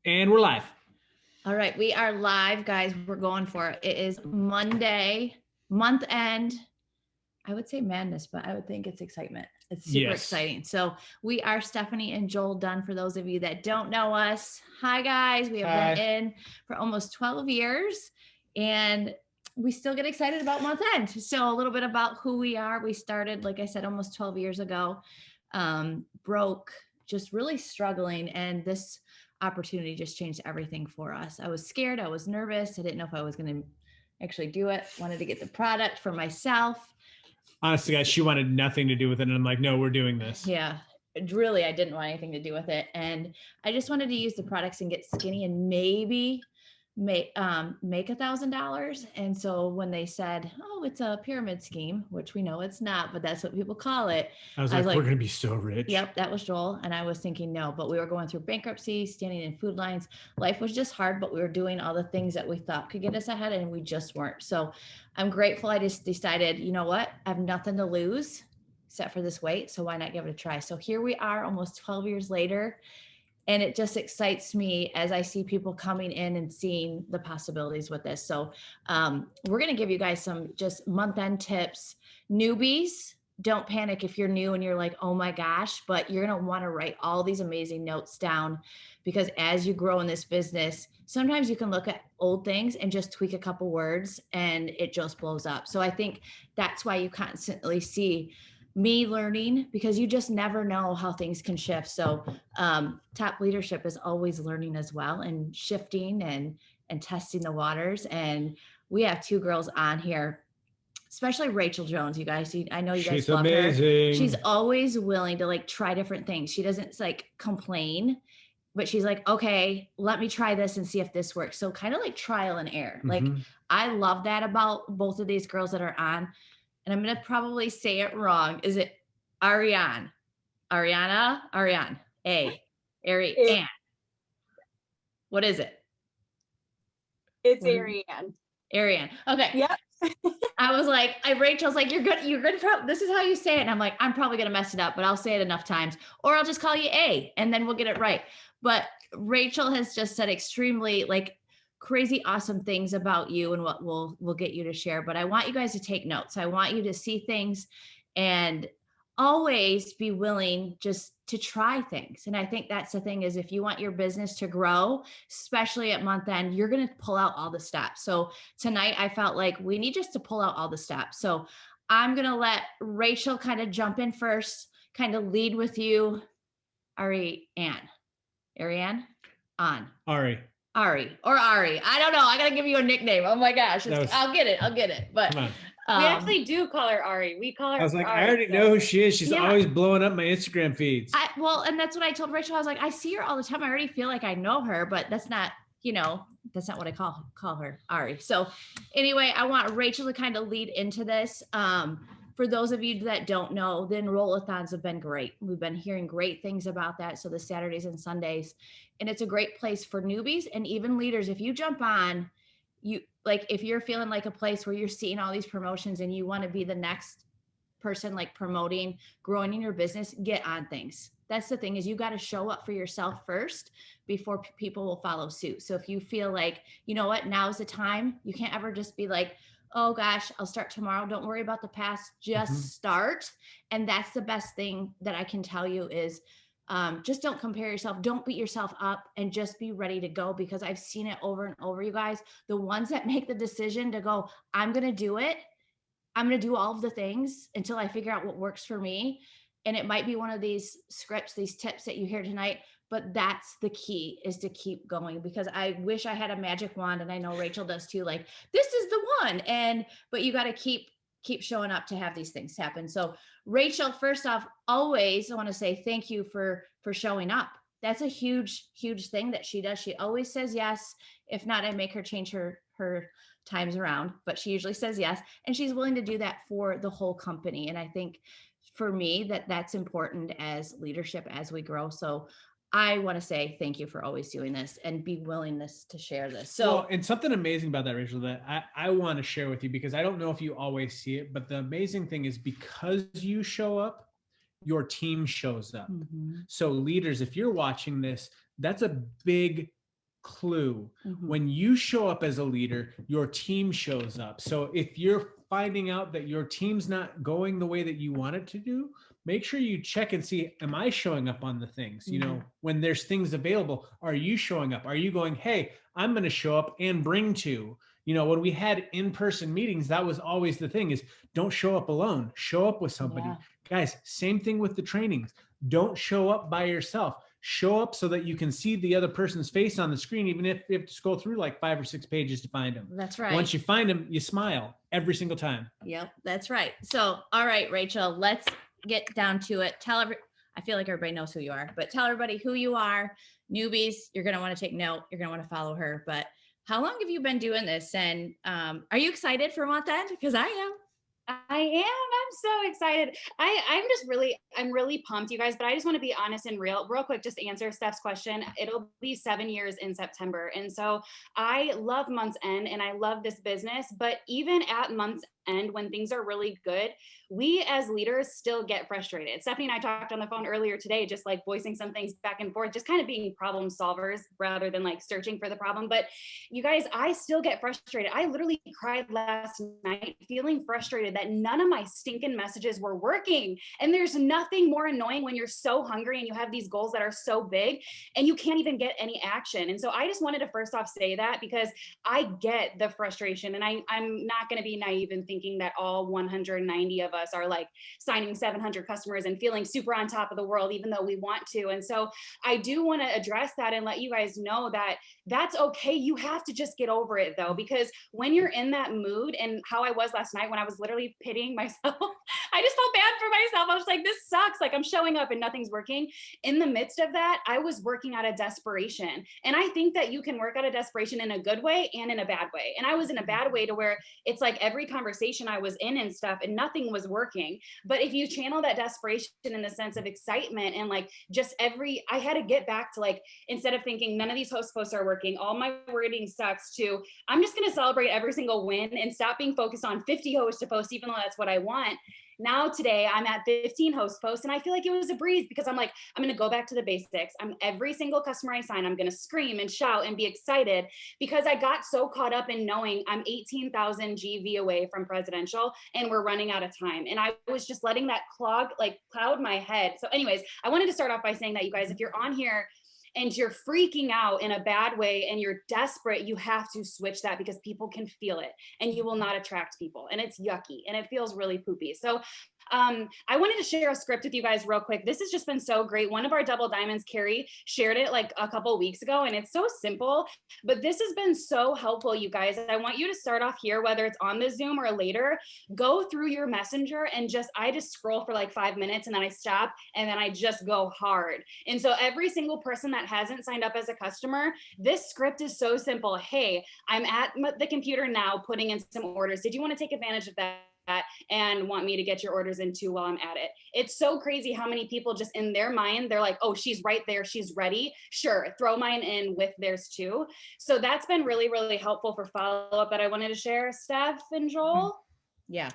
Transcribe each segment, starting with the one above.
And we're live. All right, we are live, guys. We're going for it. It is Monday, month end. I would say madness, but I would think it's excitement. It's super Yes. exciting. So we are Stephanie and Joel Dunn. For those of you that don't know us, hi guys. We have been Hi. in for almost 12 years, and we still get excited about month end. So a little bit about who we are. We started, like I said, almost 12 years ago. Broke, just really struggling, and this opportunity just changed everything for us. I was scared. I was nervous. I didn't know if I was going to actually do it. Wanted to get the product for myself. Honestly, guys, she wanted nothing to do with it. And I'm like, no, we're doing this. Yeah, really, I didn't want anything to do with it, and I just wanted to use the products and get skinny and maybe make $1,000. And so when they said, "Oh, it's a pyramid scheme," which we know it's not, but that's what people call it, I was I was like, we're like, going to be so rich. "Yep, that was Joel." And I was thinking, no, but we were going through bankruptcy, standing in food lines. Life was just hard, but we were doing all the things that we thought could get us ahead, and we just weren't. So I'm grateful. I just decided, you know what? I have nothing to lose except for this weight. So why not give it a try? So here we are almost 12 years later. And it just excites me as I see people coming in and seeing the possibilities with this. So we're going to give you guys some just month end tips. Newbies, don't panic if you're new and you're like, oh my gosh, but you're going to want to write all these amazing notes down, because as you grow in this business, sometimes you can look at old things and just tweak a couple words and it just blows up. So I think that's why you constantly see me learning, because you just never know how things can shift. So top leadership is always learning as well, and shifting and testing the waters. And we have two girls on here, especially Rachel Jones. You guys, I know you guys She's love her. She's amazing. always willing to like try different things. She doesn't like complain, but she's like, okay, let me try this and see if this works. So kind of like trial and error. Like Mm-hmm. I love that about both of these girls that are on. And I'm going to probably say it wrong. Is it Arie Anne? Ariana? Ariane. Arie It, Anne. What is it? it's What is Arie Anne. Arie Anne. Okay. Yep. I was like, Rachel's like, you're good. You're good. This is how you say it. And I'm like, I'm probably going to mess it up, but I'll say it enough times, or I'll just call you A and then we'll get it right. But Rachel has just said extremely like crazy awesome things about you and what we'll get you to share. But I want you guys to take notes. I want you to see things and always be willing just to try things. And I think that's the thing, is if you want your business to grow, especially at month end, you're going to pull out all the stops. So tonight I felt like we need just to pull out all the stops. So I'm going to let Rachel kind of jump in first, kind of lead with you. Arie Anne. Ariane? On. Ari. Ari or Ari. I don't know. I got to give you a nickname. Oh my gosh. I'll get it. I'll get it. But Come on. We actually do call her Ari. We call her I was like, Ari, I already so. know who she is. She's Yeah. always blowing up my Instagram feeds. And that's what I told Rachel. I was like, I see her all the time. I already feel like I know her, but that's not, that's not what I call her, Ari. So anyway, I want Rachel to kind of lead into this. For those of you that don't know, the enroll-a-thons have been great. We've been hearing great things about that. So the Saturdays and Sundays, and it's a great place for newbies and even leaders. If you jump on, you like, if you're feeling like a place where you're seeing all these promotions and you want to be the next person like promoting, growing in your business, get on things. That's the thing, is you got to show up for yourself first before people will follow suit. So if you feel like, you know what, now's the time, you can't ever just be like, oh gosh, I'll start tomorrow. Don't worry about the past, just start. And that's the best thing that I can tell you is just don't compare yourself. Don't beat yourself up, and just be ready to go, because I've seen it over and over, you guys. The ones that make the decision to go, I'm going to do it, I'm going to do all of the things until I figure out what works for me. And it might be one of these scripts, these tips that you hear tonight, but that's the key, is to keep going, because I wish I had a magic wand, and I know Rachel does too. Like, this is the one. But you got to keep showing up to have these things happen. So Rachel, first off, always I want to say thank you for showing up. That's a huge, huge thing that she does. She always says yes. If not, I make her change her times around, but she usually says yes. And she's willing to do that for the whole company. And I think for me that's important as leadership as we grow. So I want to say thank you for always doing this and be willingness to share this. So, well, and something amazing about that, Rachel, that I want to share with you, because I don't know if you always see it, but the amazing thing is, because you show up, your team shows up. So leaders, if you're watching this, that's a big clue. Mhm. When you show up as a leader, your team shows up. So if you're finding out that your team's not going the way that you want it to do, make sure you check and see, am I showing up on the things? You know, when there's things available, are you showing up? Are you going, hey, I'm going to show up and bring two? You know, when we had in-person meetings, that was always the thing, is don't show up alone, show up with somebody. Yeah. Guys, same thing with the trainings. Don't show up by yourself. Show up so that you can see the other person's face on the screen, even if you have to scroll through like 5 or 6 pages to find them. That's right. Once you find them, you smile every single time. Yep, that's right. So, all right, Rachel, let's get down to it. I feel like everybody knows who you are, but tell everybody who you are. Newbies, you're going to want to take note. You're going to want to follow her. But how long have you been doing this? And are you excited for month end? Because I am. I am. I'm so excited. I'm really pumped, you guys, but I just want to be honest and real quick, just answer Steph's question. It'll be 7 years in September. And so I love month's end and I love this business, but even at month's end, when things are really good, we as leaders still get frustrated. Stephanie and I talked on the phone earlier today, just like voicing some things back and forth, just kind of being problem solvers rather than like searching for the problem. But you guys, I still get frustrated. I literally cried last night feeling frustrated that none of my stinking messages were working. And there's nothing more annoying when you're so hungry and you have these goals that are so big and you can't even get any action. And so I just wanted to first off say that, because I get the frustration, and I'm not going to be naive in thinking that all 190 of us are like signing 700 customers and feeling super on top of the world, even though we want to. And so I do want to address that and let you guys know that that's okay. You have to just get over it though, because when you're in that mood, and how I was last night when I was literally pitying myself, I just felt bad for myself. I was like, this sucks. Like, I'm showing up and nothing's working. In the midst of that, I was working out of desperation. And I think that you can work out of desperation in a good way and in a bad way. And I was in a bad way to where it's like every conversation I was in and stuff and nothing was working. But if you channel that desperation in the sense of excitement and like just I had to get back to like, instead of thinking none of these host posts are working, all my wording sucks, to I'm just going to celebrate every single win and stop being focused on 50 hosts to post, even though that's what I want. Now today I'm at 15 host posts and I feel like it was a breeze, because I'm like, I'm going to go back to the basics. Every single customer I sign, I'm going to scream and shout and be excited, because I got so caught up in knowing I'm 18,000 GV away from presidential and we're running out of time. And I was just letting that cloud my head. So anyways, I wanted to start off by saying that, you guys, if you're on here and you're freaking out in a bad way and you're desperate, you have to switch that, because people can feel it and you will not attract people, and it's yucky and it feels really poopy. So I wanted to share a script with you guys real quick. This has just been so great. One of our double diamonds, Carrie, shared it like a couple weeks ago, and it's so simple, but this has been so helpful, you guys. I want you to start off here, whether it's on the Zoom or later, go through your messenger and I just scroll for like 5 minutes and then I stop and then I just go hard. And so every single person that hasn't signed up as a customer, this script is so simple. Hey, I'm at the computer now putting in some orders. Did you want to take advantage of that and want me to get your orders in too while I'm at it? It's so crazy how many people just in their mind, they're like, oh, she's right there, she's ready. Sure, throw mine in with theirs too. So that's been really, really helpful for follow-up that I wanted to share, Steph and Joel. Yeah.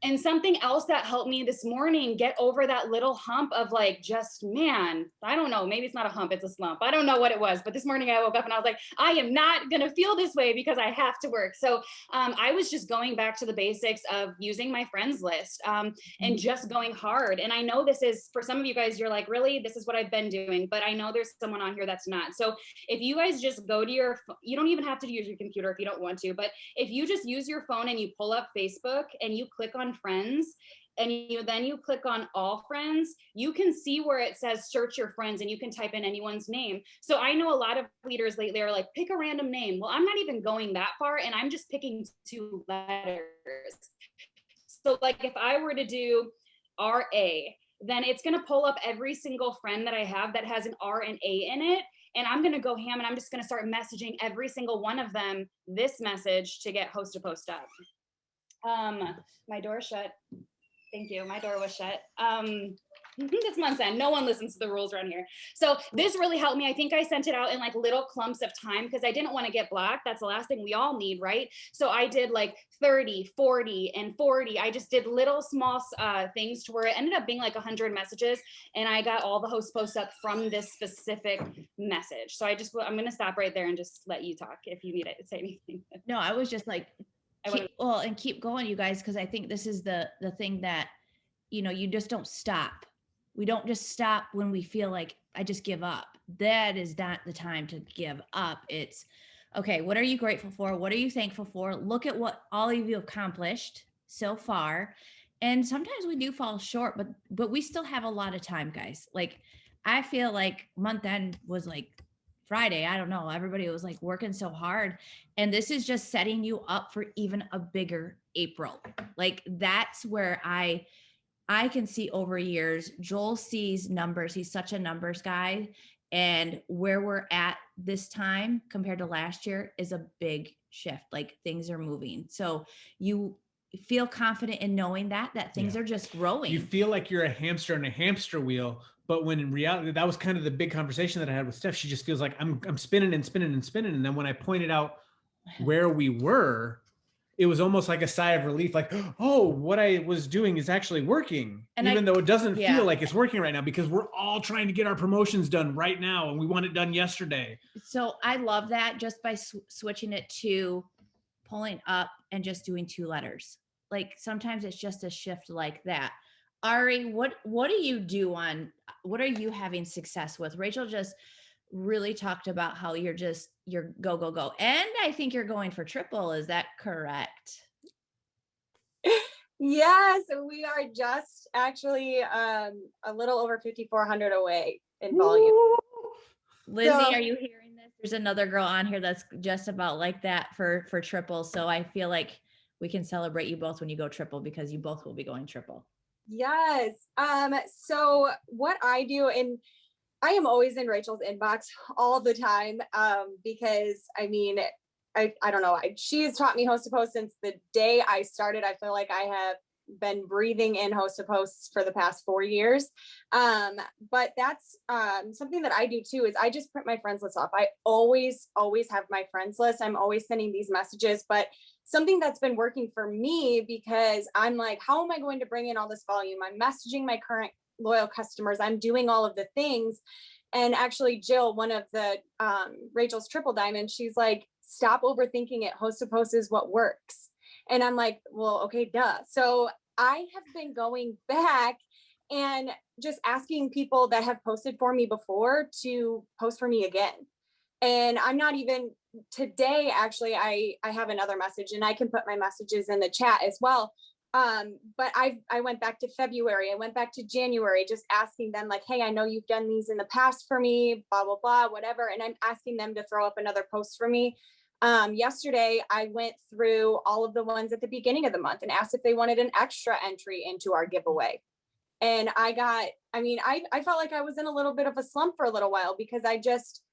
And something else that helped me this morning get over that little hump of like, just, man, I don't know, maybe it's not a hump, it's a slump. I don't know what it was, but this morning I woke up and I was like, I am not going to feel this way because I have to work. So I was just going back to the basics of using my friends list and just going hard. And I know this is, for some of you guys, you're like, really, this is what I've been doing, but I know there's someone on here that's not. So if you guys just go to you don't even have to use your computer if you don't want to, but if you just use your phone and you pull up Facebook and you click on friends, and then you click on all friends, you can see where it says search your friends and you can type in anyone's name. So I know a lot of leaders lately are like, pick a random name. Well, I'm not even going that far, and I'm just picking 2 letters. So like if I were to do RA, then it's going to pull up every single friend that I have that has an R and A in it. And I'm going to go ham and I'm just going to start messaging every single one of them this message to get host to post up. My door shut. Thank you. My door was shut. This month's end. No one listens to the rules around here. So this really helped me. I think I sent it out in like little clumps of time because I didn't want to get blocked. That's the last thing we all need, right? So I did like 30, 40, and 40. I just did little small things to where it ended up being like 100 messages. And I got all the host posts up from this specific message. So I'm going to stop right there and just let you talk if you need to say anything. No, I was just like, keep going, you guys, because I think this is the thing that, you just don't stop. We don't just stop when we feel like I just give up. That is not the time to give up. It's okay. What are you grateful for? What are you thankful for? Look at what all of you accomplished so far. And sometimes we do fall short, but we still have a lot of time, guys. Like, I feel like month end was like Friday. I don't know. Everybody was like working so hard. And this is just setting you up for even a bigger April. Like, that's where I can see over years. Joel sees numbers. He's such a numbers guy. And where we're at this time compared to last year is a big shift. Like, things are moving. So you feel confident in knowing that things are just growing. You feel like you're a hamster on a hamster wheel, but when in reality, that was kind of the big conversation that I had with Steph. She just feels like I'm spinning and spinning and spinning. And then when I pointed out where we were, it was almost like a sigh of relief, like, oh, what I was doing is actually working, and even though it doesn't feel like it's working right now, because we're all trying to get our promotions done right now and we want it done yesterday. So I love that, just by switching it to pulling up and just doing 2 letters. Like, sometimes it's just a shift like that. Arie, what do you do what are you having success with? Rachel just really talked about how you're go. And I think you're going for triple. Is that correct? Yes, we are just actually a little over 5,400 away in volume. Lizzie, are you hearing this? There's another girl on here that's just about like that for triple. So I feel like we can celebrate you both when you go triple, because you both will be going triple. Yes. So what I do, and I am always in Rachel's inbox all the time, because I mean, I don't know. She has taught me host to post since the day I started. I feel like I have been breathing in host to posts for the past 4 years. But that's something that I do too, is I just print my friends list off. I always have my friends list. I'm always sending these messages, but something that's been working for me, because I'm like, how am I going to bring in all this volume? I'm messaging my current loyal customers. I'm doing all of the things. And actually Jill, one of the Rachel's triple diamond, she's like, stop overthinking it. Host to post is what works. And I'm like, well, okay, duh. So I have been going back and just asking people that have posted for me before to post for me again. And I'm not even today, actually, I have another message, and I can put my messages in the chat as well. But I went back to February, I went back to January, just asking them like, hey, I know you've done these in the past for me, blah, blah, blah, whatever. And I'm asking them to throw up another post for me. Yesterday, I went through all of the ones at the beginning of the month and asked if they wanted an extra entry into our giveaway. And I felt like I was in a little bit of a slump for a little while, because I just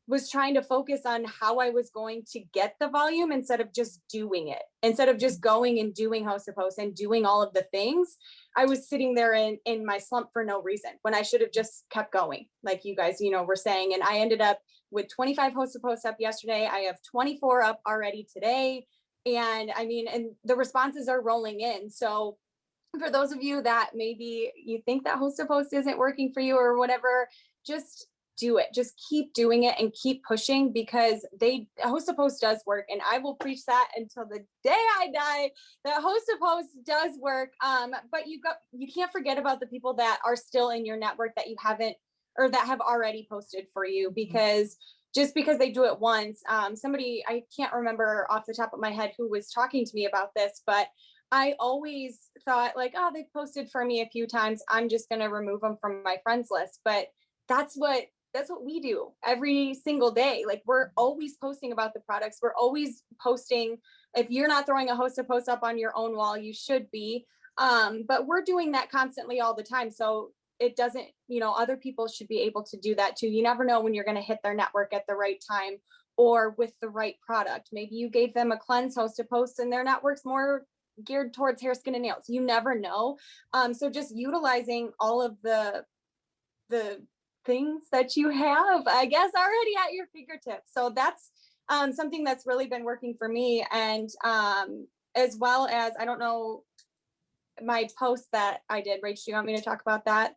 was trying to focus on how I was going to get the volume instead of just doing it. Instead of just going and doing host to post and doing all of the things, I was sitting there in my slump for no reason, when I should have just kept going, like you guys, were saying. And I ended up with 25 host to posts up yesterday. I have 24 up already today. And and the responses are rolling in. So for those of you that maybe you think that host to post isn't working for you or whatever, just do it. Just keep doing it and keep pushing, because host to post does work. And I will preach that until the day I die, that host to post does work. But you can't forget about the people that are still in your network that you haven't, or that have already posted for you, because just because they do it once, somebody, I can't remember off the top of my head who was talking to me about this, but I always thought like, oh, they've posted for me a few times, I'm just going to remove them from my friends list. But that's what we do every single day. Like, we're always posting about the products. We're always posting. If you're not throwing a host to post up on your own wall, you should be. But we're doing that constantly all the time. So it doesn't, other people should be able to do that too. You never know when you're going to hit their network at the right time or with the right product. Maybe you gave them a cleanse host to post and their network's more geared towards hair, skin, and nails. You never know. So just utilizing all of the things that you have, I guess, already at your fingertips. So that's something that's really been working for me. And as well as, I don't know, my post that I did, Rach, do you want me to talk about that?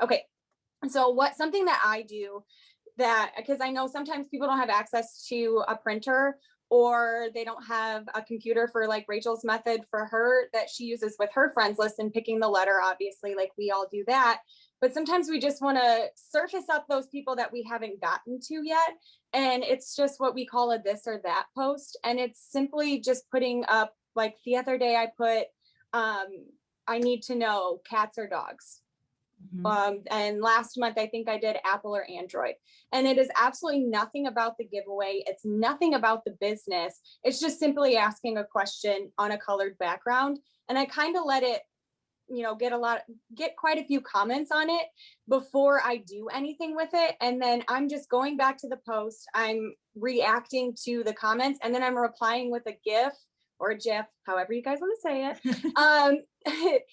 Okay. So something that I do because I know sometimes people don't have access to a printer, or they don't have a computer for like Rachel's method for her that she uses with her friends list and picking the letter, obviously, like we all do that. But sometimes we just want to surface up those people that we haven't gotten to yet. And it's just what we call a this or that post. And it's simply just putting up, like the other day I put, I need to know cats or dogs. And last month, I think I did Apple or Android. And it is absolutely nothing about the giveaway. It's nothing about the business. It's just simply asking a question on a colored background. And I kind of let it, get quite a few comments on it before I do anything with it. And then I'm just going back to the post. I'm reacting to the comments, and then I'm replying with a GIF or a GIF, however you guys want to say it.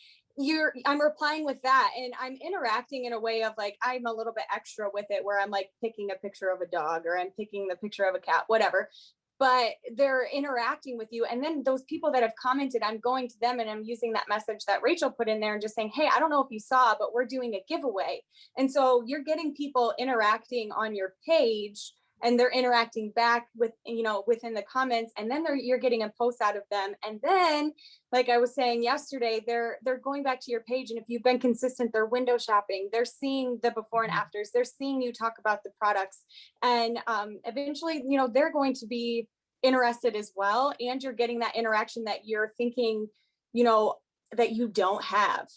I'm replying with that, and I'm interacting in a way of like, I'm a little bit extra with it, where I'm like picking a picture of a dog, or I'm picking the picture of a cat, whatever, but they're interacting with you. And then those people that have commented, I'm going to them and I'm using that message that Rachel put in there and just saying, hey, I don't know if you saw, but we're doing a giveaway. And so you're getting people interacting on your page, and they're interacting back with, within the comments, and then you're getting a post out of them. And then, like I was saying yesterday, they're going back to your page. And if you've been consistent, they're window shopping, they're seeing the before and afters, they're seeing you talk about the products. And eventually, they're going to be interested as well. And you're getting that interaction that you're thinking, that you don't have.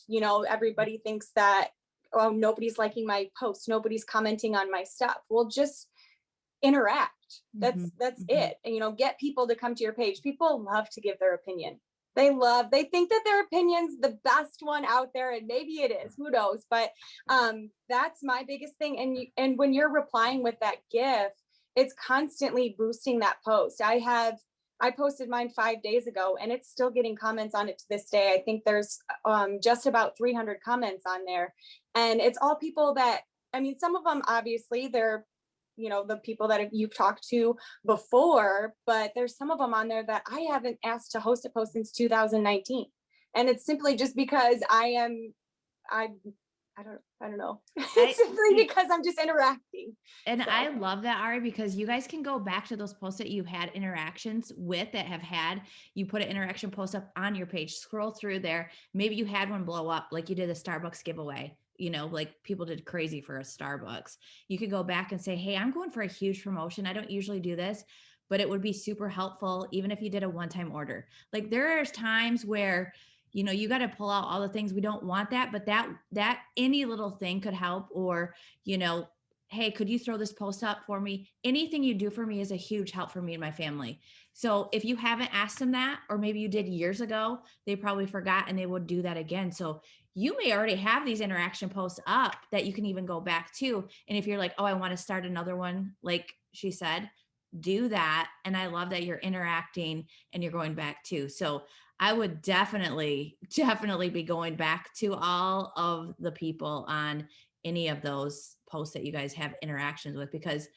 Everybody thinks that, oh, nobody's liking my post, nobody's commenting on my stuff. Well, just interact. That's it. And get people to come to your page. People love to give their opinion. They think that their opinion's the best one out there, and maybe it is, who knows, but that's my biggest thing. And when you're replying with that GIF, it's constantly boosting that post. I posted mine 5 days ago, and it's still getting comments on it to this day. I think there's just about 300 comments on there, and it's all people that, some of them obviously they're the people that you've talked to before, but there's some of them on there that I haven't asked to host a post since 2019. And it's simply just because I don't know. It's simply because I'm just interacting. And so. I love that, Arie, because you guys can go back to those posts that you've had interactions with, you put an interaction post up on your page, scroll through there. Maybe you had one blow up, like you did a Starbucks giveaway. Like people did crazy for a Starbucks. You could go back and say, hey, I'm going for a huge promotion. I don't usually do this, but it would be super helpful, even if you did a one-time order. Like there are times where, you got to pull out all the things. We don't want that, but that any little thing could help. Or, hey, could you throw this post up for me? Anything you do for me is a huge help for me and my family. So if you haven't asked them that, or maybe you did years ago, they probably forgot and they would do that again. So you may already have these interaction posts up that you can even go back to. And if you're like, oh, I want to start another one, like she said, do that. And I love that you're interacting and you're going back too. So I would definitely be going back to all of the people on any of those posts that you guys have interactions with, because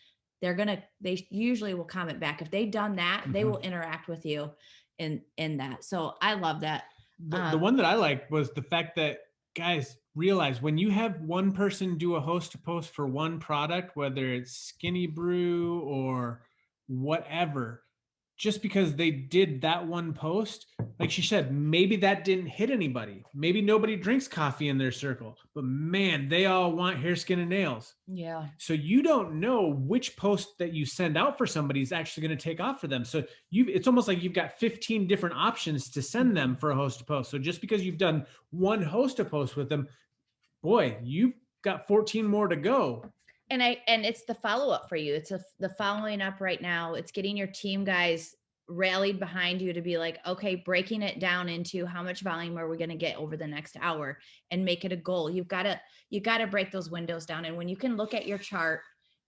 they usually will comment back. If they've done that, they will interact with you in that. So I love that. The one that I liked was the fact that, guys, realize when you have one person do a host to post for one product, whether it's Skinny Brew or whatever, just because they did that one post, like she said, maybe that didn't hit anybody. Maybe nobody drinks coffee in their circle, but man, they all want hair, skin, and nails. Yeah. So you don't know which post that you send out for somebody is actually going to take off for them. So it's almost like you've got 15 different options to send them for a host to post. So just because you've done one host to post with them, boy, you've got 14 more to go. And it's the follow-up for you. It's the following up right now. It's getting your team guys rallied behind you to be like, okay, breaking it down into how much volume are we going to get over the next hour, and make it a goal. You got to break those windows down. And when you can look at your chart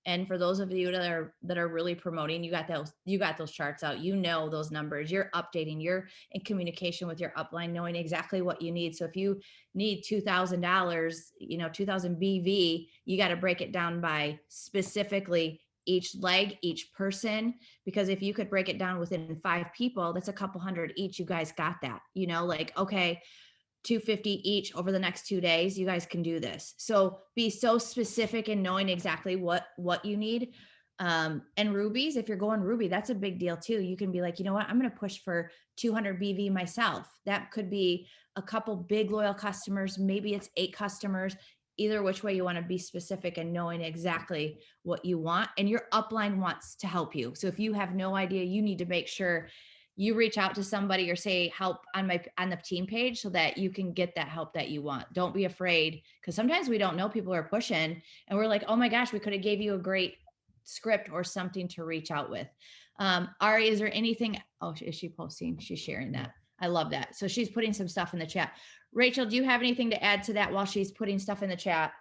And for those of you that are really promoting, you got those charts out, those numbers, you're updating, you're in communication with your upline, knowing exactly what you need. So if you need $2,000, 2,000 BV, you got to break it down by specifically each leg, each person, because if you could break it down within 5 people, that's a couple hundred each. You guys got that, okay, 250 each over the next 2 days. You guys can do this. So be so specific in knowing exactly what you need. And rubies, if you're going ruby, that's a big deal too. You can be like, you know what, I'm going to push for 200 BV myself. That could be a couple big loyal customers. Maybe it's 8 customers. Either which way, you want to be specific and knowing exactly what you want, and your upline wants to help you. So if you have no idea, you need to make sure you reach out to somebody or say help on the team page so that you can get that help that you want. Don't be afraid, because sometimes we don't know people are pushing and we're like, oh my gosh, we could have gave you a great script or something to reach out with. Arie, is there anything? Oh, is she posting? She's sharing that. I love that. So she's putting some stuff in the chat. Rachel, do you have anything to add to that while she's putting stuff in the chat?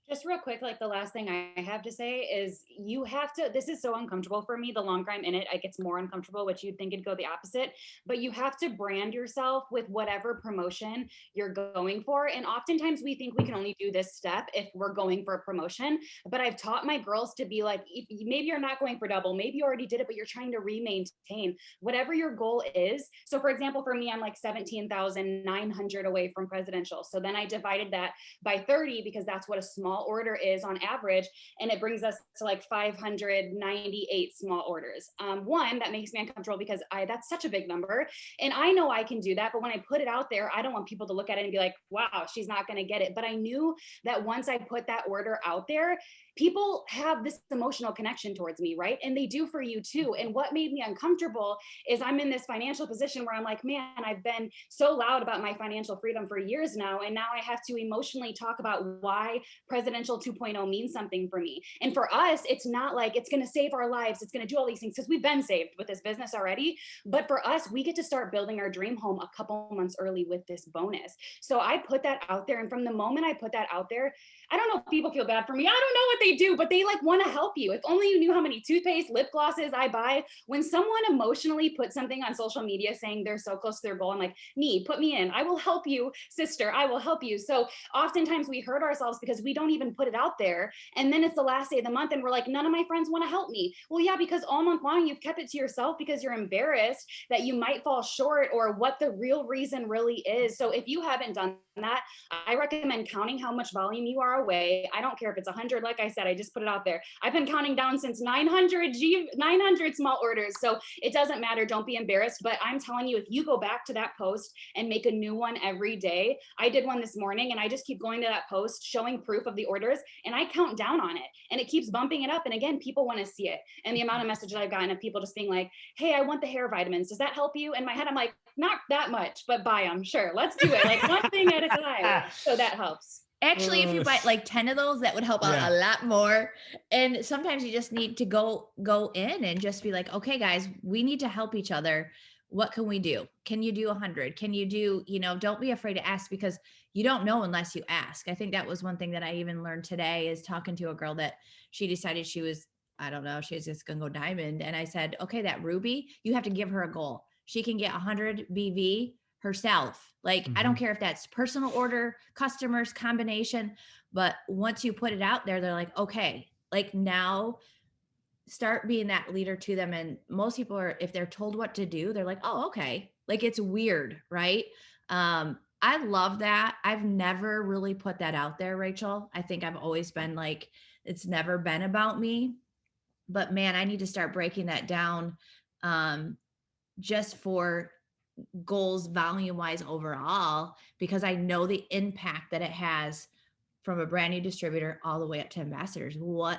Just real quick, like the last thing I have to say is you have to, this is so uncomfortable for me. The longer I'm in it, it gets more uncomfortable, which you'd think it'd go the opposite, but you have to brand yourself with whatever promotion you're going for. And oftentimes we think we can only do this step if we're going for a promotion, but I've taught my girls to be like, maybe you're not going for double, maybe you already did it, but you're trying to maintain whatever your goal is. So for example, for me, I'm like 17,900 away from presidential. So then I divided that by 30 because that's what a small order is on average, and it brings us to like 598 small orders. One, that makes me uncomfortable because that's such a big number, and I know I can do that, but when I put it out there, I don't want people to look at it and be like, wow, she's not going to get it. But I knew that once I put that order out there, people have this emotional connection towards me, right? And they do for you too. And what made me uncomfortable is I'm in this financial position where I'm like, man, I've been so loud about my financial freedom for years now, and now I have to emotionally talk about why Presidential 2.0 means something for me. And for us, it's not like it's going to save our lives, it's going to do all these things, because we've been saved with this business already. But for us, we get to start building our dream home a couple months early with this bonus. So I put that out there, and from the moment I put that out there, I don't know if people feel bad for me. I don't know what they do, but they like want to help you. If only you knew how many toothpaste, lip glosses I buy. When someone emotionally puts something on social media saying they're so close to their goal, I'm like, put me in. I will help you, sister. I will help you. So oftentimes we hurt ourselves because we don't even put it out there. And then it's the last day of the month and we're like, none of my friends want to help me. Well, yeah, because all month long you've kept it to yourself because you're embarrassed that you might fall short or what the real reason really is. So if you haven't done that, I recommend counting how much volume you are away. I don't care if it's 100. Like I said, I just put it out there. I've been counting down since 900 small orders. So it doesn't matter. Don't be embarrassed. But I'm telling you, if you go back to that post and make a new one every day, I did one this morning and I just keep going to that post, showing proof of the orders, and I count down on it and it keeps bumping it up. And again, people want to see it. And the amount of messages I've gotten of people just being like, hey, I want the hair vitamins. Does that help you? In my head, I'm like, not that much, but buy them. Sure. Let's do it. Like one thing at a time. So that helps. Actually, if you buy like 10 of those, that would help out a lot more. And sometimes you just need to go in and just be like, okay, guys, we need to help each other. What can we do? Can you do 100? Can you do, don't be afraid to ask, because you don't know unless you ask. I think that was one thing that I even learned today, is talking to a girl that she decided she was, I don't know, she was just going to go diamond. And I said, okay, that Ruby, you have to give her a goal. She can get 100 BV herself. Like, I don't care if that's personal order, customers, combination, but once you put it out there, they're like, okay, like now start being that leader to them. And most people are, if they're told what to do, they're like, oh, okay. Like, it's weird, right? I love that. I've never really put that out there, Rachel. I think I've always been like, it's never been about me, but man, I need to start breaking that down, just for goals volume wise overall, because I know the impact that it has from a brand new distributor all the way up to ambassadors. What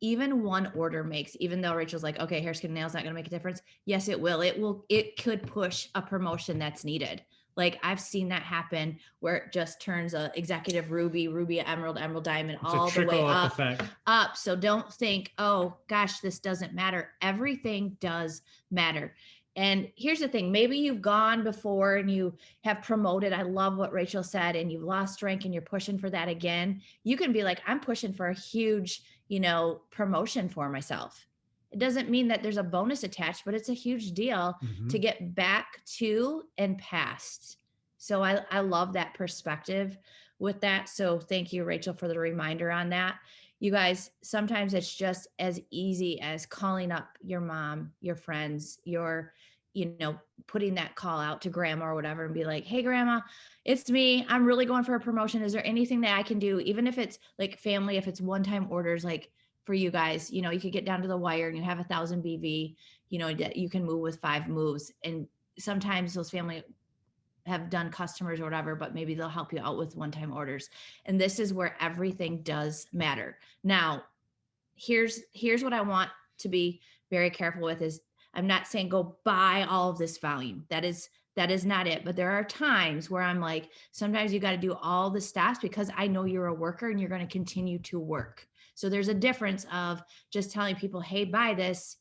even one order makes, even though Rachel's like, okay, hair, skin, nails not going to make a difference. Yes, it will. It could push a promotion that's needed. Like, I've seen that happen where it just turns a executive ruby, emerald, diamond, it's all the way effect. up. So don't think, oh gosh, this doesn't matter. Everything does matter. And here's the thing, maybe you've gone before and you have promoted. I love what Rachel said, and you've lost rank and you're pushing for that again. You can be like, I'm pushing for a huge promotion for myself. It doesn't mean that there's a bonus attached, but it's a huge deal to get back to and past. So I love that perspective with that. So thank you, Rachel, for the reminder on that. You guys, sometimes it's just as easy as calling up your mom, your friends, putting that call out to grandma or whatever and be like, hey, grandma, it's me. I'm really going for a promotion. Is there anything that I can do? Even if it's like family, if it's one-time orders, like for you guys, you could get down to the wire and you have 1,000 BV, you can move with 5 moves. And sometimes those family have done customers or whatever, but maybe they'll help you out with one-time orders. And this is where everything does matter. Now, here's what I want to be very careful with is I'm not saying go buy all of this volume. That is not it. But there are times where I'm like, sometimes you got to do all the steps because I know you're a worker and you're going to continue to work. So there's a difference of just telling people, hey, buy this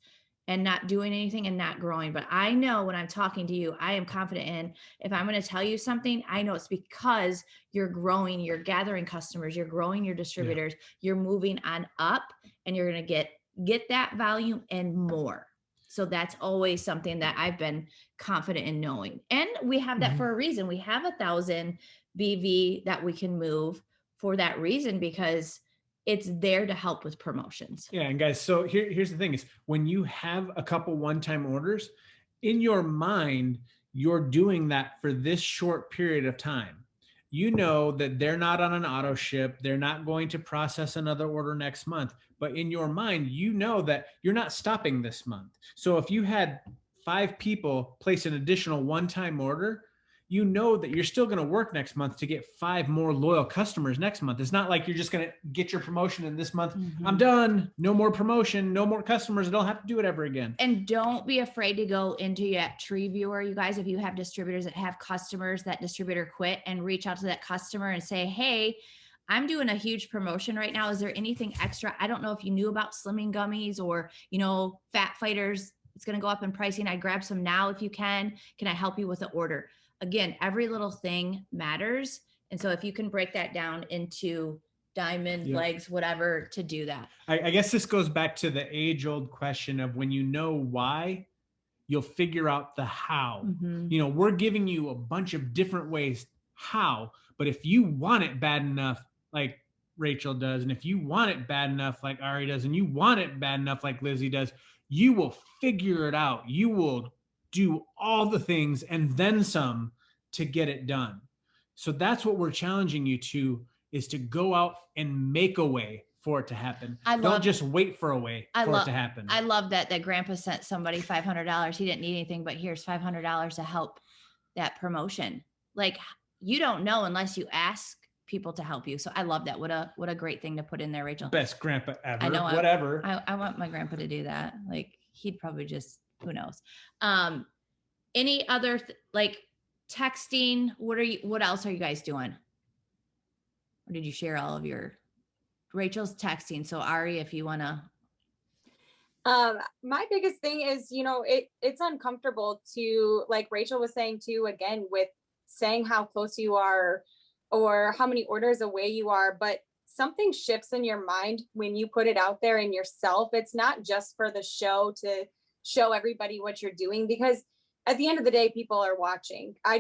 and not doing anything and not growing. But I know when I'm talking to you, I am confident in if I'm going to tell you something, I know it's because you're growing, you're gathering customers, you're growing your distributors, you're moving on up and you're going to get that volume and more. So that's always something that I've been confident in knowing. And we have that for a reason. We have 1,000 BV that we can move for that reason because it's there to help with promotions. Yeah. And guys, so here's the thing is when you have a couple one-time orders in your mind, you're doing that for this short period of time. You know that they're not on an auto ship. They're not going to process another order next month. But in your mind, you know that you're not stopping this month. So if you had 5 people place an additional one-time order, you know that you're still going to work next month to get 5 more loyal customers next month. It's not like you're just going to get your promotion in this month. I'm done. No more promotion, no more customers. I don't have to do it ever again. And don't be afraid to go into that tree viewer, you guys. If you have distributors that have customers, that distributor quit, and reach out to that customer and say, hey, I'm doing a huge promotion right now. Is there anything extra? I don't know if you knew about slimming gummies or, fat fighters. It's going to go up in pricing. I grab some now if you can. Can I help you with the order? Again, every little thing matters. And so if you can break that down into diamond, legs, whatever, to do that. I guess this goes back to the age-old question of when you know why, you'll figure out the how. We're giving you a bunch of different ways how, but if you want it bad enough, like Rachel does, and if you want it bad enough like Arie does, and you want it bad enough like Lizzie does, you will figure it out. You will do all the things and then some to get it done. So that's what we're challenging you to, is to go out and make a way for it to happen. Don't just wait for a way for it to happen. I love that grandpa sent somebody $500. He didn't need anything, but here's $500 to help that promotion. Like, you don't know unless you ask people to help you. So I love that. What a great thing to put in there, Rachel. Best grandpa ever. I know. Whatever. I want my grandpa to do that. Like, he'd probably just, who knows? Any other like texting? What else are you guys doing? Or did you share all of your? Rachel's texting. So Arie, if you want to. My biggest thing is, it's uncomfortable to, like Rachel was saying too, again, with saying how close you are or how many orders away you are, but something shifts in your mind when you put it out there in yourself. It's not just for the show to show everybody what you're doing, because at the end of the day, people are watching. I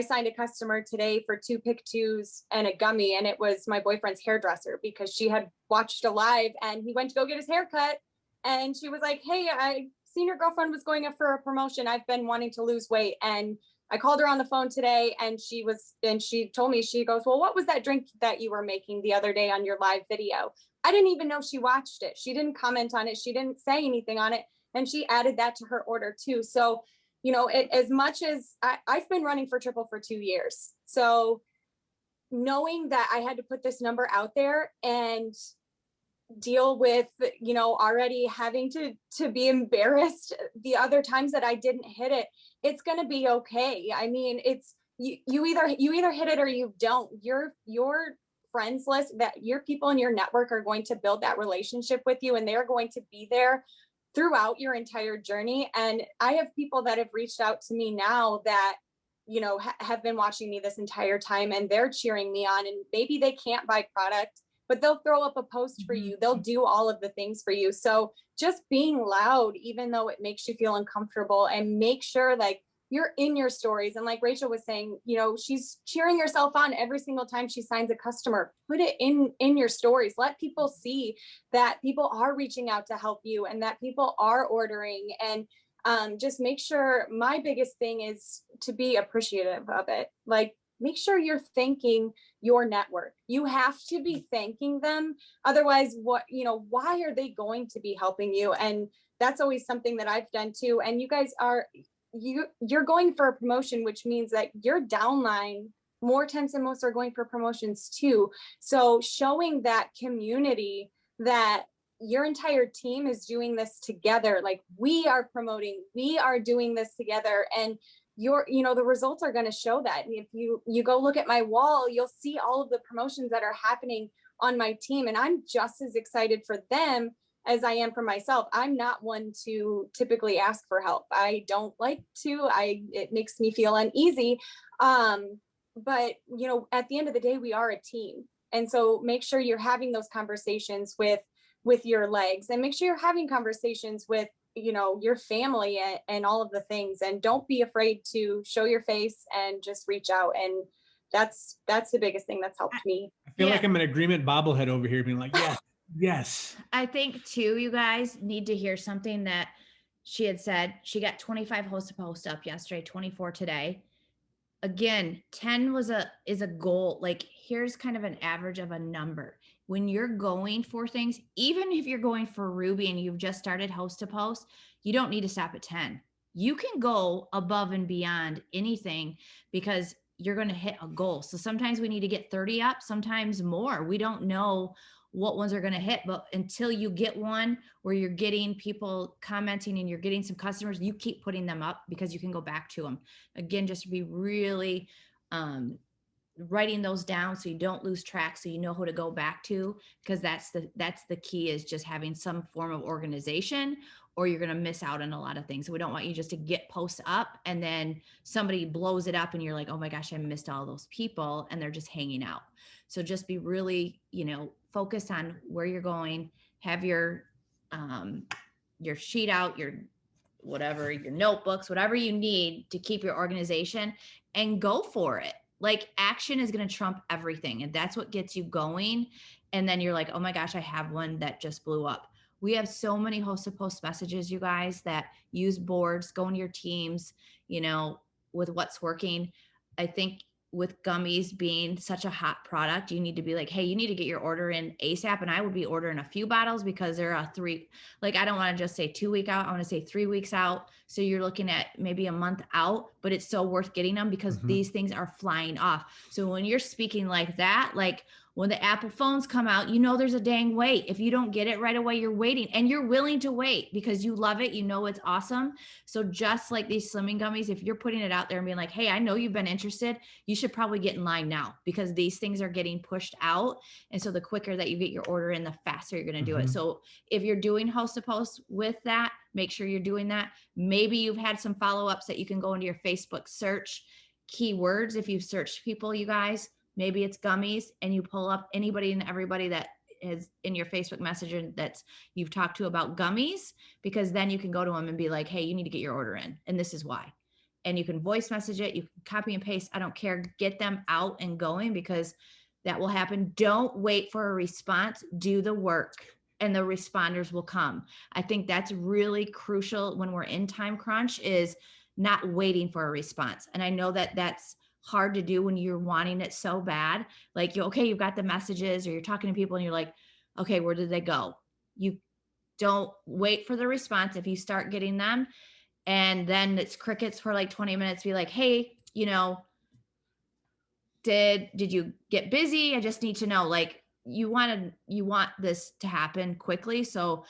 signed a customer today for 2 pick 2s and a gummy, and it was my boyfriend's hairdresser because she had watched a live and he went to go get his hair cut. And she was like, hey, I seen your girlfriend was going up for a promotion. I've been wanting to lose weight. And I called her on the phone today and she told me, she goes, well, what was that drink that you were making the other day on your live video? I didn't even know she watched it. She didn't comment on it. She didn't say anything on it. And she added that to her order too. So, as much as I've been running for Triple for 2 years. So knowing that I had to put this number out there and deal with, already having to be embarrassed the other times that I didn't hit it, it's going to be okay. I mean, it's you either hit it or you don't. Your friends list, that your people in your network are going to build that relationship with you, and they're going to be there throughout your entire journey. And I have people that have reached out to me now that, have been watching me this entire time, and they're cheering me on, and maybe they can't buy product, but they'll throw up a post for you. They'll do all of the things for you. So just being loud, even though it makes you feel uncomfortable, and make sure like you're in your stories. And like Rachel was saying, you know, she's cheering herself on every single time she signs a customer. Put it in your stories. Let people see that people are reaching out to help you and that people are ordering. And just make sure, my biggest thing is to be appreciative of it. Like, make sure you're thanking your network. You have to be thanking them. Otherwise, why are they going to be helping you? And that's always something that I've done too. And you guys you're going for a promotion, which means that your downline more times than most are going for promotions too. So showing that community that your entire team is doing this together, like we are promoting, we are doing this together, and the results are going to show that. And if you go look at my wall, you'll see all of the promotions that are happening on my team, and I'm just as excited for them as I am for myself. I'm not one to typically ask for help. I don't like to. It makes me feel uneasy. But at the end of the day, we are a team, and so make sure you're having those conversations with your legs, and make sure you're having conversations with your family and all of the things. And don't be afraid to show your face and just reach out. And that's the biggest thing that's helped me. I feel like I'm an agreement bobblehead over here being like, yes, yes. I think too, you guys need to hear something that she had said. She got 25 host to post up yesterday, 24 today. Again, 10 is a goal. Like, here's kind of an average of a number. When you're going for things, even if you're going for Ruby and you've just started host to post, you don't need to stop at 10. You can go above and beyond anything because you're going to hit a goal. So sometimes we need to get 30 up, sometimes more. We don't know what ones are going to hit, but until you get one where you're getting people commenting and you're getting some customers, you keep putting them up because you can go back to them. Again, just be really writing those down so you don't lose track, so you know who to go back to, because that's the key, is just having some form of organization, or you're going to miss out on a lot of things. So we don't want you just to get posts up and then somebody blows it up and you're like, oh my gosh, I missed all those people, and they're just hanging out. So just be really, focused on where you're going, have your sheet out, your whatever, your notebooks, whatever you need to keep your organization, and go for it. Like, action is going to trump everything. And that's what gets you going. And then you're like, oh my gosh, I have one that just blew up. We have so many host to post messages, you guys, that use boards, go into your teams, with what's working. I think with gummies being such a hot product, you need to be like, hey, you need to get your order in ASAP. And I would be ordering a few bottles because they're I don't want to just say 2 week out. I want to say 3 weeks out. So you're looking at maybe a month out, but it's so worth getting them because these things are flying off. So when you're speaking like that, like when the Apple phones come out, there's a dang wait. If you don't get it right away, you're waiting, and you're willing to wait because you love it. It's awesome. So just like these slimming gummies, if you're putting it out there and being like, hey, I know you've been interested, you should probably get in line now because these things are getting pushed out. And so the quicker that you get your order in, the faster you're going to do it. So if you're doing host to post with that, make sure you're doing that. Maybe you've had some follow-ups that you can go into your Facebook search keywords. If you've searched people, you guys, maybe it's gummies, and you pull up anybody and everybody that is in your Facebook Messenger that's you've talked to about gummies, because then you can go to them and be like, hey, you need to get your order in, and this is why. And you can voice message it, you can copy and paste, I don't care, get them out and going, because that will happen. Don't wait for a response, do the work, and the responders will come. I think that's really crucial when we're in time crunch, is not waiting for a response. And I know that that's hard to do when you're wanting it so bad. Like, you've got the messages, or you're talking to people and you're like, okay, where did they go? You don't wait for the response. If you start getting them and then it's crickets for like 20 minutes, be like, hey, did you get busy? I just need to know. Like, you want this to happen quickly. So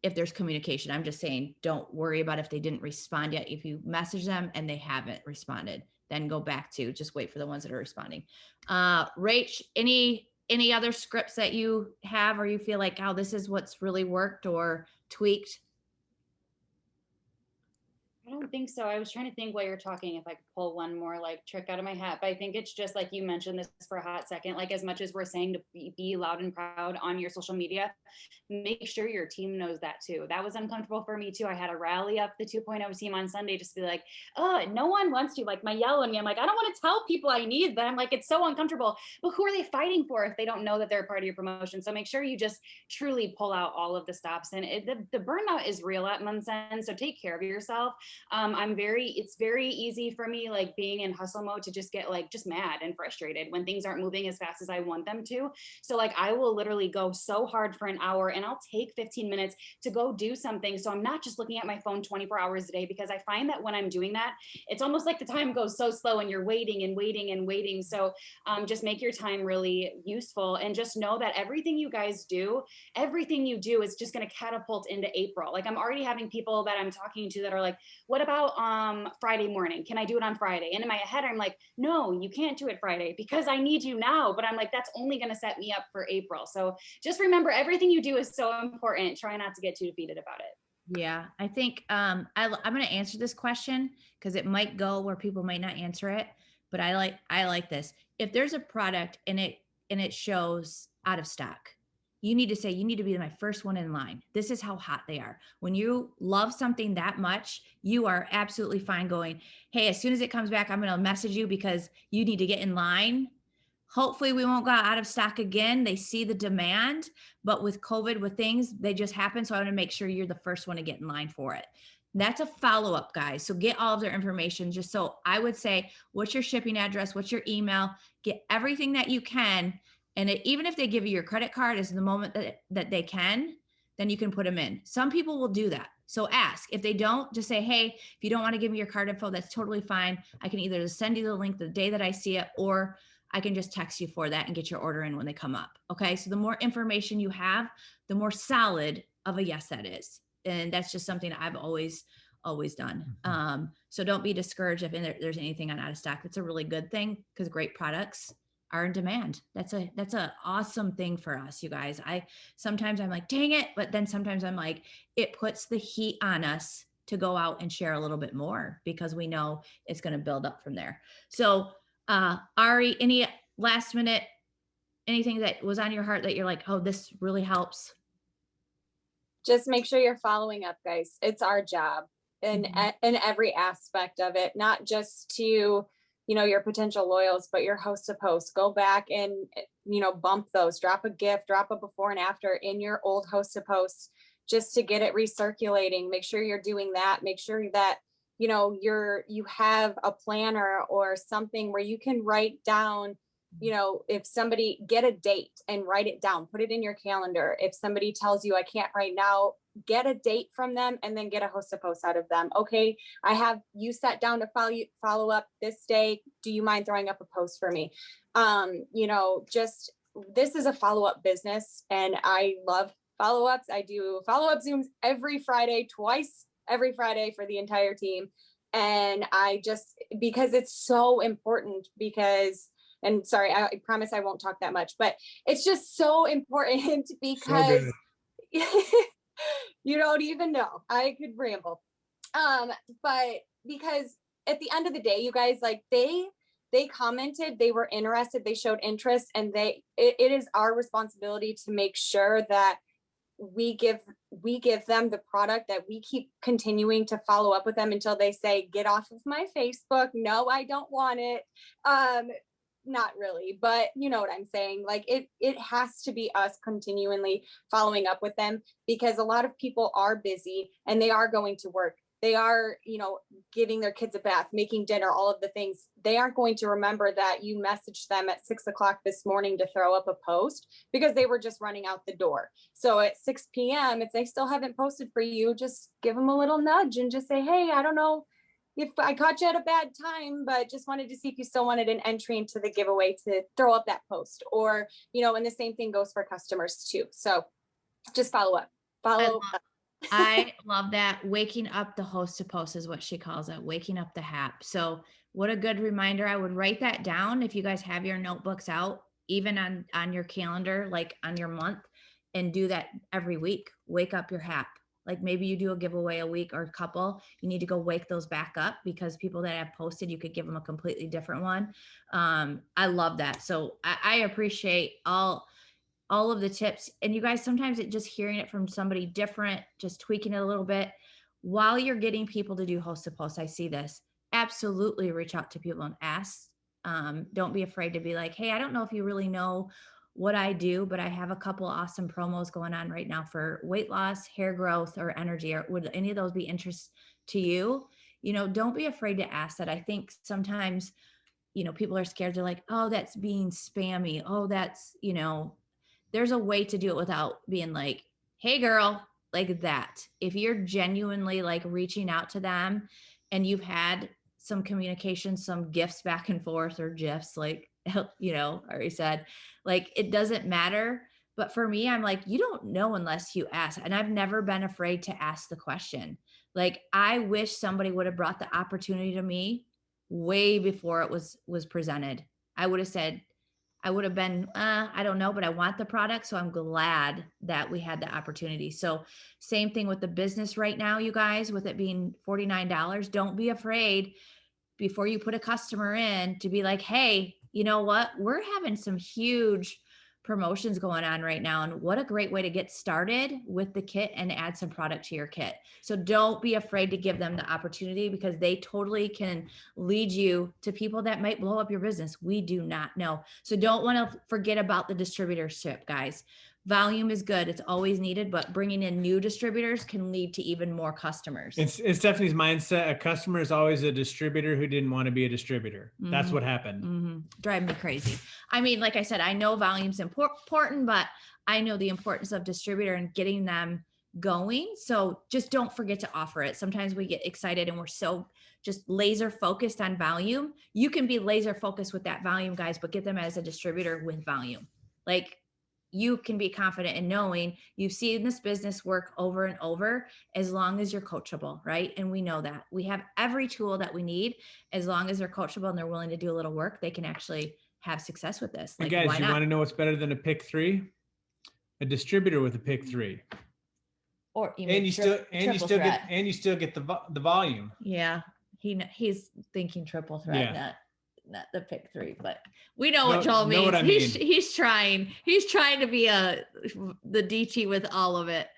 if there's communication, I'm just saying, don't worry about if they didn't respond yet. If you message them and they haven't responded, then go back to just wait for the ones that are responding. Rach, any other scripts that you have, or you feel like, oh, this is what's really worked or tweaked? I don't think so. I was trying to think while you're talking if I could pull one more like trick out of my hat, but I think it's just like you mentioned this for a hot second. Like as much as we're saying to be loud and proud on your social media, make sure your team knows that too. That was uncomfortable for me too. I had to rally up the 2.0 team on Sunday just to be like, oh, no one wants to like my yell at me. I'm like, I don't want to tell people I need them. Like it's so uncomfortable. But who are they fighting for if they don't know that they're part of your promotion? So make sure you just truly pull out all of the stops. And the burnout is real at month's end. So take care of yourself. It's very easy for me, like being in hustle mode, to just get like just mad and frustrated when things aren't moving as fast as I want them to. So like I will literally go so hard for an hour and I'll take 15 minutes to go do something. So I'm not just looking at my phone 24 hours a day, because I find that when I'm doing that, it's almost like the time goes so slow and you're waiting and waiting and waiting. So just make your time really useful, and just know that everything you guys do, everything you do is just going to catapult into April. Like I'm already having people that I'm talking to that are like, what about Friday morning? Can I do it on Friday? And in my head, I'm like, no, you can't do it Friday because I need you now. But I'm like, that's only going to set me up for April. So just remember, everything you do is so important. Try not to get too defeated about it. Yeah, I think I'm going to answer this question because it might go where people might not answer it, but I like this. If there's a product and it shows out of stock, you need to say, you need to be my first one in line. This is how hot they are. When you love something that much, you are absolutely fine going, hey, as soon as it comes back, I'm going to message you because you need to get in line. Hopefully we won't go out of stock again. They see the demand, but with COVID, with things, they just happen. So I want to make sure you're the first one to get in line for it. That's a follow-up, guys. So get all of their information. Just so I would say, what's your shipping address? What's your email? Get everything that you can. And even if they give you your credit card is the moment that they can, then you can put them in. Some people will do that. So ask. If they don't, just say, hey, if you don't want to give me your card info, that's totally fine. I can either send you the link the day that I see it, or I can just text you for that and get your order in when they come up. Okay. So the more information you have, the more solid of a yes that is. And that's just something that I've always done. So don't be discouraged if there's anything on out of stock. That's a really good thing, because great products are in demand. That's a awesome thing for us, you guys. Sometimes I'm like, dang it. But then sometimes I'm like, it puts the heat on us to go out and share a little bit more, because we know it's going to build up from there. So Arie, any last minute, anything that was on your heart that you're like, oh, this really helps? Just make sure you're following up, guys. It's our job in every aspect of it, not just to, your potential loyals, but your host to post. Go back and, bump those, drop a GIF, drop a before and after in your old host to post, just to get it recirculating. Make sure you're doing that. Make sure that, you have a planner or something where you can write down, if somebody, get a date and write it down, put it in your calendar. If somebody tells you I can't right now, get a date from them and then get a host to post out of them. Okay, I have you sat down to follow up this day. Do you mind throwing up a post for me? Just, this is a follow-up business, and I love follow-ups. I do follow-up Zooms twice every Friday for the entire team. And because it's so important, and sorry, I promise I won't talk that much, but it's just so important because you don't even know. I could ramble. But because at the end of the day, you guys, like they commented, they were interested, they showed interest, and it is our responsibility to make sure that we give them the product, that we keep continuing to follow up with them until they say, get off of my Facebook. No, I don't want it. Not really, but you know what I'm saying? Like it has to be us continually following up with them, because a lot of people are busy and they are going to work. They are, giving their kids a bath, making dinner, all of the things. They aren't going to remember that you messaged them at 6 o'clock this morning to throw up a post, because they were just running out the door. So at 6 p.m., if they still haven't posted for you, just give them a little nudge and just say, hey, I don't know if I caught you at a bad time, but just wanted to see if you still wanted an entry into the giveaway to throw up that post. Or, and the same thing goes for customers too. So just follow up. I love that. Waking up the host to post is what she calls it, waking up the hap. So what a good reminder. I would write that down if you guys have your notebooks out, even on your calendar, like on your month, and do that every week. Wake up your hap. like maybe you do a giveaway a week or a couple, you need to go wake those back up, because people that have posted, you could give them a completely different one. I love that. So I appreciate all of the tips. And you guys, sometimes it just hearing it from somebody different, just tweaking it a little bit while you're getting people to do host to post. I see this. Absolutely reach out to people and ask. Don't be afraid to be like, hey, I don't know if you really know what I do, but I have a couple awesome promos going on right now for weight loss, hair growth, or energy. Or would any of those be interest to you? You know, don't be afraid to ask that. I think sometimes, you know, people are scared. They're like, oh, that's being spammy. Oh, that's, you know, there's a way to do it without being like, hey girl, like that. If you're genuinely like reaching out to them and you've had some communication, some gifts back and forth, or gifs, like, you know, Arie said, like, it doesn't matter. But for me, I'm like, you don't know unless you ask. And I've never been afraid to ask the question. Like, I wish somebody would have brought the opportunity to me way before it was presented. I would have said, I would have been, I don't know, but I want the product. So I'm glad that we had the opportunity. So same thing with the business right now, you guys, with it being $49. Don't be afraid before you put a customer in to be like, hey, you know what? We're having some huge promotions going on right now. And what a great way to get started with the kit and add some product to your kit. So don't be afraid to give them the opportunity, because they totally can lead you to people that might blow up your business. We do not know. So don't want to forget about the distributorship, guys. Volume is good. It's always needed, but bringing in new distributors can lead to even more customers. It's Stephanie's mindset. A customer is always a distributor who didn't want to be a distributor. That's what happened. Drive me crazy. I mean, like I said, I know volume's important, but I know the importance of distributor and getting them going. So just don't forget to offer it. Sometimes we get excited and we're so just laser focused on volume. You can be laser focused with that volume, guys, but get them as a distributor with volume. Like, you can be confident in knowing you've seen this business work over and over, as long as you're coachable, right? And we know that we have every tool that we need. As long as they're coachable and they're willing to do a little work, they can actually have success with this. Like, guys, you want to know what's better than a pick 3? A distributor with a pick 3. Or you still get the volume. Yeah, he's thinking triple threat. Yeah. Not the pick 3, but we know what Joel means. I mean. He's trying to be the DT with all of it.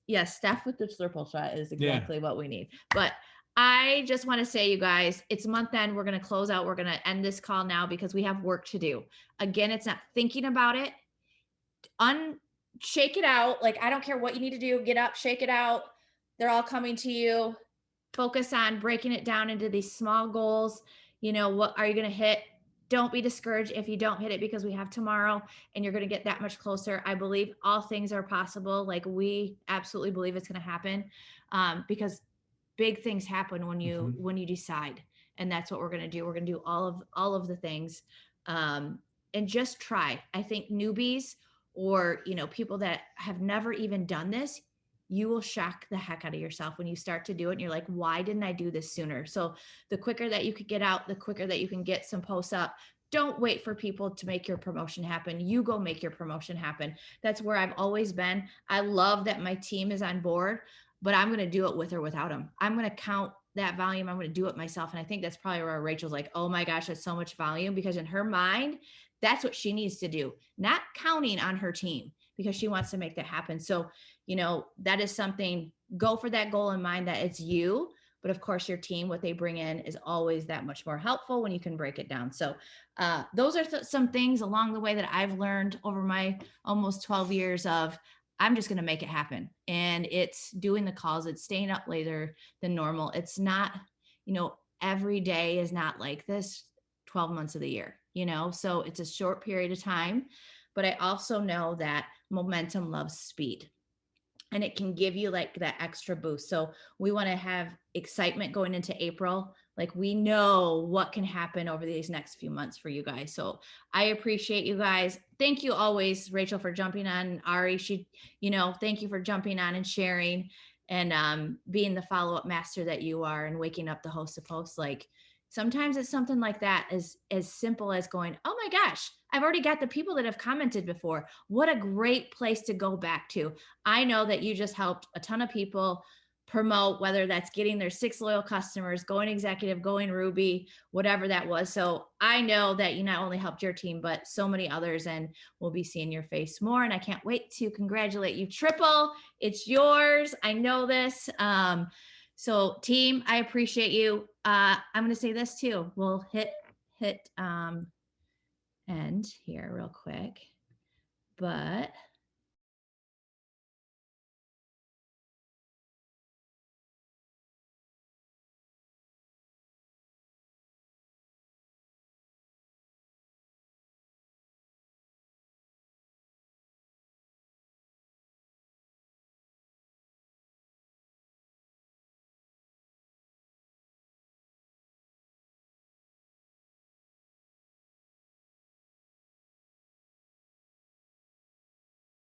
Yes, Stef with the triple threat is exactly what we need. But I just want to say, you guys, it's month end. We're going to close out. We're going to end this call now because we have work to do. Again, it's not thinking about it. Shake it out. Like, I don't care what you need to do. Get up, shake it out. They're all coming to you. Focus on breaking it down into these small goals. You know, what are you going to hit? Don't be discouraged if you don't hit it, because we have tomorrow and you're going to get that much closer. I believe all things are possible. Like, we absolutely believe it's going to happen, because big things happen when you decide. And that's what we're going to do. We're going to do all of the things, and just try. I think newbies, or, you know, people that have never even done this, you will shock the heck out of yourself when you start to do it. And you're like, why didn't I do this sooner? So the quicker that you could get out, the quicker that you can get some posts up. Don't wait for people to make your promotion happen. You go make your promotion happen. That's where I've always been. I love that my team is on board, but I'm going to do it with or without them. I'm going to count that volume. I'm going to do it myself. And I think that's probably where Rachel's like, oh my gosh, that's so much volume, because in her mind, that's what she needs to do, not counting on her team, because she wants to make that happen. So, you know, that is something, go for that goal in mind, that it's you, but of course your team, what they bring in is always that much more helpful when you can break it down. So those are some things along the way that I've learned over my almost 12 years of, I'm just going to make it happen. And it's doing the calls, it's staying up later than normal. It's not, you know, every day is not like this 12 months of the year, you know, so it's a short period of time. But I also know that momentum loves speed, and it can give you like that extra boost. So we want to have excitement going into April. Like, we know what can happen over these next few months for you guys. So I appreciate you guys. Thank you always, Rachel, for jumping on. Arie, thank you for jumping on and sharing, and being the follow-up master that you are, and waking up the host to post. Like, Sometimes it's something like that, as simple as going, oh my gosh, I've already got the people that have commented before. What a great place to go back to. I know that you just helped a ton of people promote, whether that's getting their 6 loyal customers, going executive, going Ruby, whatever that was. So I know that you not only helped your team, but so many others, and we'll be seeing your face more. And I can't wait to congratulate you triple. It's yours. I know this. So team, I appreciate you. I'm going to say this too. We'll hit end here real quick, but